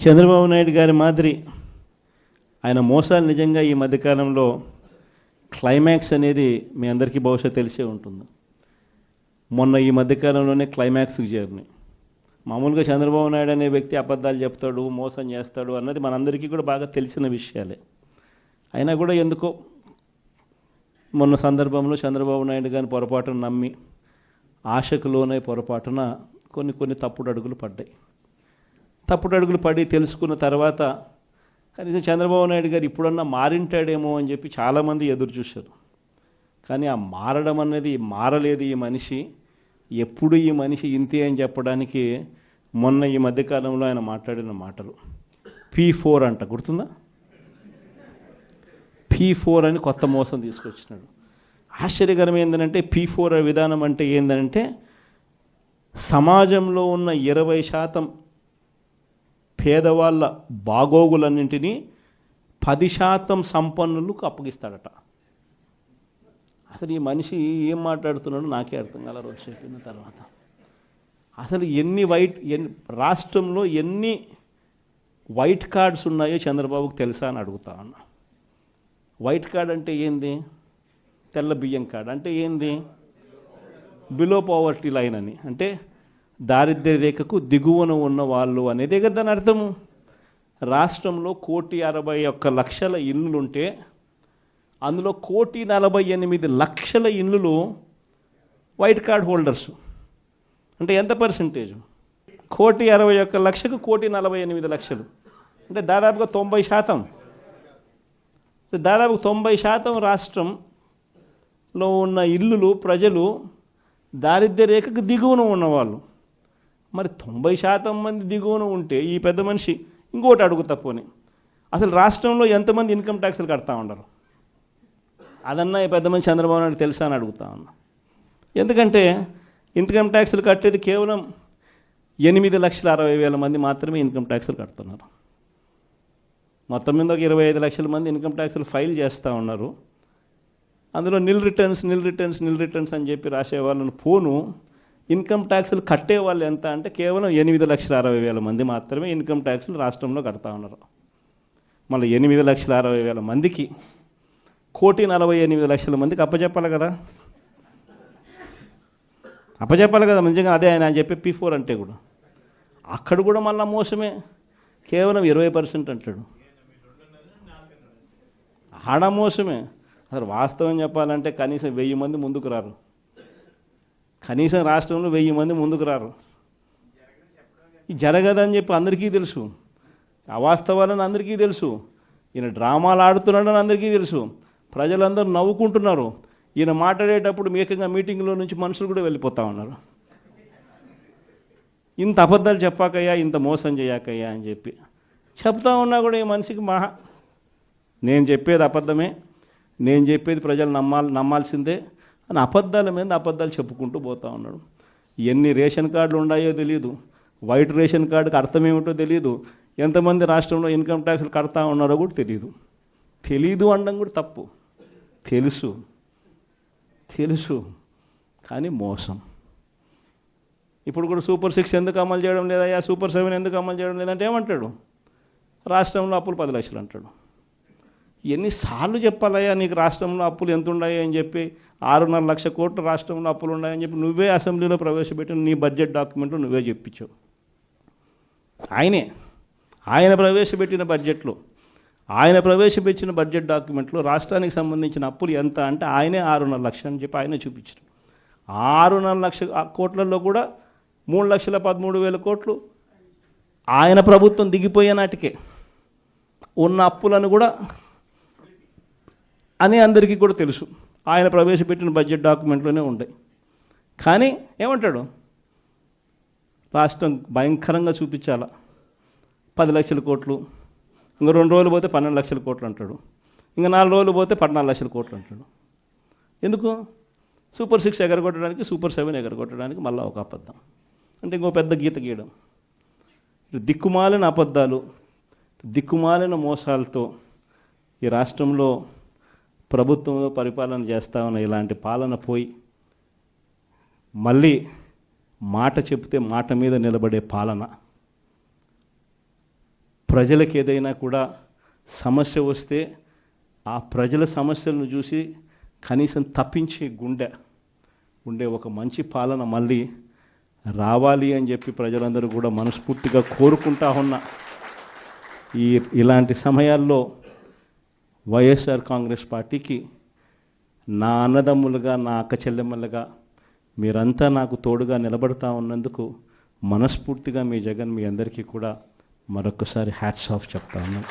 చంద్రబాబు నాయుడు గారి మాదిరి ఆయన మోసాలు నిజంగా ఈ మధ్యకాలంలో క్లైమాక్స్ అనేది మీ అందరికీ బహుశా తెలిసే ఉంటుంది. మొన్న ఈ మధ్యకాలంలోనే క్లైమాక్స్కి చేరినాయి. మామూలుగా చంద్రబాబు నాయుడు అనే వ్యక్తి అబద్ధాలు చెప్తాడు, మోసం చేస్తాడు అన్నది మనందరికీ కూడా బాగా తెలిసిన విషయాలే. అయినా కూడా ఎందుకో మొన్న సందర్భంలో చంద్రబాబు నాయుడు గారిని పొరపాటున నమ్మి ఆశకు లోనై పొరపాటున కొన్ని తప్పుడు అడుగులు పడ్డాయి. తప్పుడు అడుగులు పడి తెలుసుకున్న తర్వాత కనీసం చంద్రబాబు నాయుడు గారు ఇప్పుడన్నా మారింటాడేమో అని చెప్పి చాలామంది ఎదురు చూశారు. కానీ ఆ మారడం అనేది మారలేదు. ఈ మనిషి ఎప్పుడు ఈ మనిషి ఇంతే అని చెప్పడానికి మొన్న ఈ మధ్యకాలంలో ఆయన మాట్లాడిన మాటలు P4 అంట, గుర్తుందా? P4 అని కొత్త మోసం తీసుకొచ్చినాడు. ఆశ్చర్యకరం ఏంటంటే P4 విధానం అంటే ఏంటంటే సమాజంలో ఉన్న 20% పేదవాళ్ళ బాగోగులన్నింటినీ 10% సంపన్నులకు అప్పగిస్తాడట. అసలు ఈ మనిషి ఏం మాట్లాడుతున్నాడో నాకే అర్థం కాల రోజు చెప్పిన తర్వాత. అసలు రాష్ట్రంలో ఎన్ని వైట్ కార్డ్స్ ఉన్నాయో చంద్రబాబుకు తెలుసా అని అడుగుతా ఉన్నా. వైట్ కార్డ్ అంటే ఏంది? తెల్ల బియ్యం కార్డ్ అంటే ఏంది? బిలో పావర్టీ లైన్ అని, అంటే దారిద్ర్య రేఖకు దిగువన ఉన్న వాళ్ళు అనేదే కదా దాని అర్థము. రాష్ట్రంలో 1,61,00,000 ఇళ్ళుంటే అందులో 1,48,00,000 ఇళ్ళు వైట్ కార్డ్ హోల్డర్స్. అంటే ఎంత పర్సెంటేజ్? 1,61,00,000కు 1,48,00,000 అంటే దాదాపుగా 90%. దాదాపు 90% రాష్ట్రంలో ఉన్న ఇళ్ళు ప్రజలు దారిద్ర్య రేఖకు దిగువన ఉన్నవాళ్ళు. మరి 90% మంది దిగువన ఉంటే ఈ పెద్ద మనిషి ఇంకోటి అడుగుతా పోనీ, అసలు రాష్ట్రంలో ఎంతమంది ఇన్కమ్ ట్యాక్స్లు కడతా ఉండరు? అదన్నా ఈ పెద్ద మనిషి చంద్రబాబు నాయుడు తెలుసా అని అడుగుతా ఉన్నా. ఎందుకంటే ఇన్కమ్ ట్యాక్స్లు కట్టేది కేవలం 8,60,000 మంది మాత్రమే ఇన్కమ్ ట్యాక్స్లు కడుతున్నారు. మొత్తం మీద ఒక 25 లక్షల మంది ఇన్కమ్ ట్యాక్స్లు ఫైల్ చేస్తూ ఉన్నారు. అందులో నిల్ రిటర్న్స్ అని చెప్పి రాసే వాళ్ళను పోను ఇన్కమ్ ట్యాక్స్లు కట్టే వాళ్ళు ఎంత అంటే కేవలం 8,60,000 మంది మాత్రమే ఇన్కమ్ ట్యాక్స్లు రాష్ట్రంలో కడతా ఉన్నారు. మళ్ళీ 8,60,000 మందికి 1,48,00,000 మందికి అప్పచెప్పాలి కదా. నిజంగా అదే ఆయన చెప్పే P4 అంటే కూడా అక్కడ కూడా మళ్ళీ మోసమే. కేవలం 20% అంటాడు. ఆడ మోసమే. అసలు వాస్తవం చెప్పాలంటే కనీసం 1000 మంది ముందుకు రారు. కనీసం రాష్ట్రంలో 1000 మంది ముందుకు రారు. ఇది జరగదని చెప్పి అందరికీ తెలుసు. అవాస్తవాలని అందరికీ తెలుసు. ఈయన డ్రామాలు ఆడుతున్నాడని అందరికీ తెలుసు. ప్రజలందరూ నవ్వుకుంటున్నారు. ఈయన మాట్లాడేటప్పుడు ఏకంగా మీటింగ్లో నుంచి మనుషులు కూడా వెళ్ళిపోతూ ఉన్నారు. ఇంత అబద్ధాలు చెప్పాకయ్యా, ఇంత మోసం చేయకయ్యా అని చెప్పి చెప్తా ఉన్నా కూడా ఈ మనిషికి నేను చెప్పేది అబద్ధమే, నేను చెప్పేది ప్రజలు నమ్మాల్సిందే అని అబద్ధాల మీద అబద్ధాలు చెప్పుకుంటూ పోతూ ఉన్నాడు. ఎన్ని రేషన్ కార్డులు ఉన్నాయో తెలియదు, వైట్ రేషన్ కార్డుకి అర్థం ఏమిటో తెలియదు, ఎంతమంది రాష్ట్రంలో ఇన్కమ్ ట్యాక్స్లు కడతా ఉన్నారో కూడా తెలీదు అనడం కూడా తప్పు. తెలుసు కానీ మోసం. ఇప్పుడు కూడా సూపర్ 6 ఎందుకు అమలు చేయడం లేదా, సూపర్ 7 ఎందుకు అమలు చేయడం లేదంటే ఏమంటాడు? రాష్ట్రంలో అప్పులు 10 లక్షలు అంటాడు. ఎన్నిసార్లు చెప్పాలయ్యా నీకు రాష్ట్రంలో అప్పులు ఎంత ఉన్నాయి అని చెప్పి? 6.5 లక్షల కోట్లు రాష్ట్రంలో అప్పులు ఉన్నాయని చెప్పి నువ్వే అసెంబ్లీలో ప్రవేశపెట్టిన నీ బడ్జెట్ డాక్యుమెంట్లో నువ్వే చెప్పించావు. ఆయన ప్రవేశపెట్టిన బడ్జెట్ డాక్యుమెంట్లో రాష్ట్రానికి సంబంధించిన అప్పులు ఎంత అంటే ఆయనే 6.5 లక్షలు అని చెప్పి ఆయనే చూపించారు. 6.5 లక్షల కోట్లలో కూడా 3,13,000 కోట్లు ఆయన ప్రభుత్వం దిగిపోయే నాటికే ఉన్న అప్పులను కూడా అని అందరికీ కూడా తెలుసు. ఆయన ప్రవేశపెట్టిన బడ్జెట్ డాక్యుమెంట్లోనే ఉంటాయి. కానీ ఏమంటాడు? రాష్ట్రం భయంకరంగా చూపించాల 10 లక్షల కోట్లు, ఇంకా 2 రోజులు పోతే 12 లక్షల కోట్లు అంటాడు, ఇంకా 4 రోజులు పోతే 14 లక్షల కోట్లు అంటాడు. ఎందుకు? సూపర్ 6 ఎగరగొట్టడానికి, సూపర్ 7 ఎగరగొట్టడానికి మళ్ళీ ఒక అబద్ధం. అంటే ఇంకో పెద్ద గీత గీయడం. దిక్కుమాలిన అబద్ధాలు, దిక్కుమాలిన మోసాలతో ఈ రాష్ట్రంలో ప్రభుత్వంలో పరిపాలన చేస్తా ఉన్న ఇలాంటి పాలన పోయి మళ్ళీ మాట చెప్తే మాట మీద నిలబడే పాలన ప్రజలకు ఏదైనా కూడా సమస్య వస్తే ఆ ప్రజల సమస్యలను చూసి కనీసం తప్పించే గుండె ఉండే ఒక మంచి పాలన మళ్ళీ రావాలి అని చెప్పి ప్రజలందరూ కూడా మనస్ఫూర్తిగా కోరుకుంటా ఉన్న ఇలాంటి సమయాల్లో వైఎస్ఆర్ కాంగ్రెస్ పార్టీకి నా అన్నదమ్ములుగా, నా అక్క చెల్లెమ్మలుగా మీరంతా నాకు తోడుగా నిలబడతా ఉన్నందుకు మనస్ఫూర్తిగా మీ జగన్ మీ అందరికీ కూడా మరొకసారి హ్యాట్స్ ఆఫ్ చెప్తా ఉన్నాను.